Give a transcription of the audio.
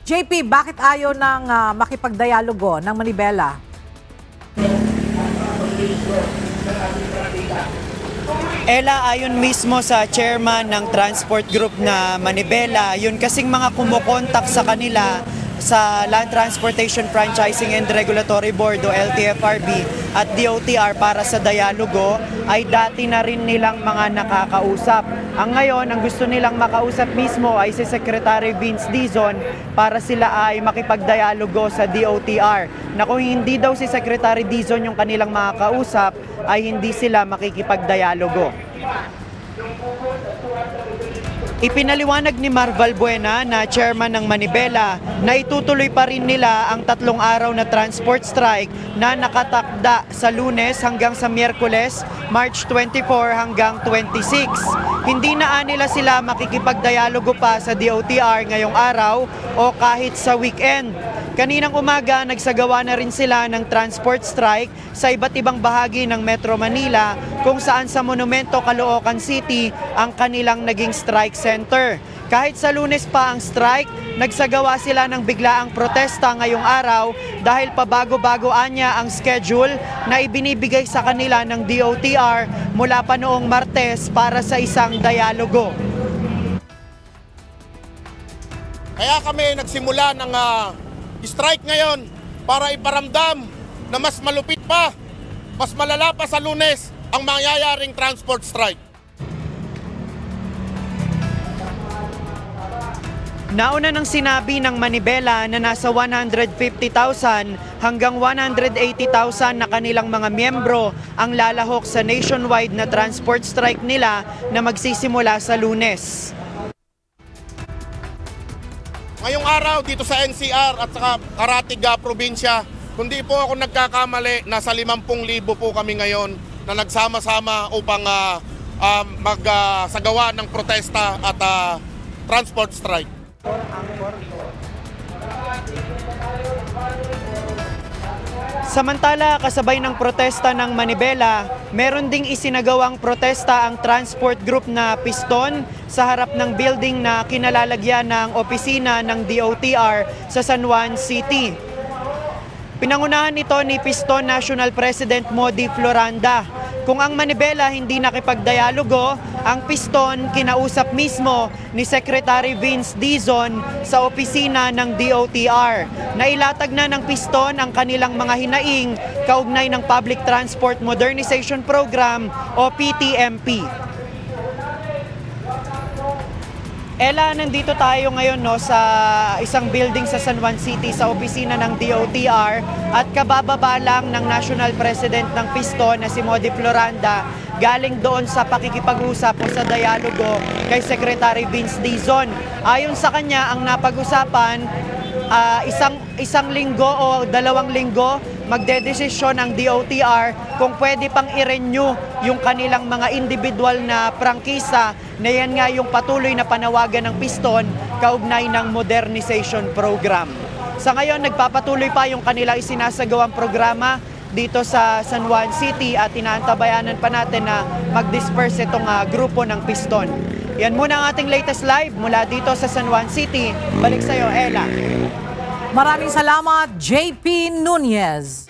JP, bakit ayaw ng makipagdialogo ng Manibela? Ella, ayon mismo sa chairman ng transport group na Manibela, yun kasing mga kumukontak sa kanila sa Land Transportation Franchising and Regulatory Board o LTFRB at DOTR para sa dialogo ay dati na rin nilang mga nakakausap. Ang ngayon, ang gusto nilang makausap mismo ay si Secretary Vince Dizon para sila ay makipagdialogo sa DOTR. Na kung hindi daw si Secretary Dizon yung kanilang makakausap, ay hindi sila makikipagdialogo. Ipinaliwanag ni Marval Buena na chairman ng Manibela na itutuloy pa rin nila ang 3 araw na transport strike na nakatakda sa Lunes hanggang sa Miyerkules, March 24 hanggang 26. Hindi na nila sila makikipagdialogo pa sa DOTR ngayong araw o kahit sa weekend. Kaninang umaga, nagsagawa na rin sila ng transport strike sa iba't ibang bahagi ng Metro Manila kung saan sa Monumento, Caloocan City ang kanilang naging strike center. Kahit sa Lunes pa ang strike, nagsagawa sila ng biglaang protesta ngayong araw dahil pabago-bagoan niya ang schedule na ibinibigay sa kanila ng DOTR mula pa noong Martes para sa isang dialogo. Kaya kami nagsimula ng strike ngayon para iparamdam na mas malupit pa, mas malala pa sa Lunes ang mangyayaring transport strike. Nauna nang sinabi ng Manibela na nasa 150,000 hanggang 180,000 na kanilang mga miyembro ang lalahok sa nationwide na transport strike nila na magsisimula sa Lunes. Ngayong araw dito sa NCR at saka Karatig probinsya, kundi po ako nagkakamali, nasa 50,000 po kami ngayon na nagsama-sama upang magsagawa ng protesta at transport strike. Samantala, kasabay ng protesta ng Manibela, meron ding isinagawang protesta ang transport group na Piston sa harap ng building na kinalalagyan ng opisina ng DOTR sa San Juan City. Pinangunahan ito ni Piston National President Modi Floranda. Kung ang Manibela hindi nakipagdialogo, ang Piston kinausap mismo ni Secretary Vince Dizon sa opisina ng DOTR. Nailatag na ng Piston ang kanilang mga hinaing kaugnay ng Public Transport Modernization Program o PTMP. Ella, nandito tayo ngayon sa isang building sa San Juan City sa opisina ng DOTR at kabababa lang ng National President ng Piston na si Modi Floranda galing doon sa pakikipag-usap o sa dialogo kay Secretary Vince Dizon. Ayon sa kanya, ang napag-usapan isang linggo o 2 linggo magdedesisyon ang DOTR kung pwede pang i-renew yung kanilang mga individual na prangkisa na yan nga yung patuloy na panawagan ng Piston kaugnay ng modernization program. Sa ngayon, nagpapatuloy pa yung kanilang isinasagawang programa dito sa San Juan City at inaantabayanan pa natin na mag-disperse itong grupo ng Piston. Yan muna ang ating latest live mula dito sa San Juan City. Balik sa'yo, Ella. Maraming salamat, JP Nunez.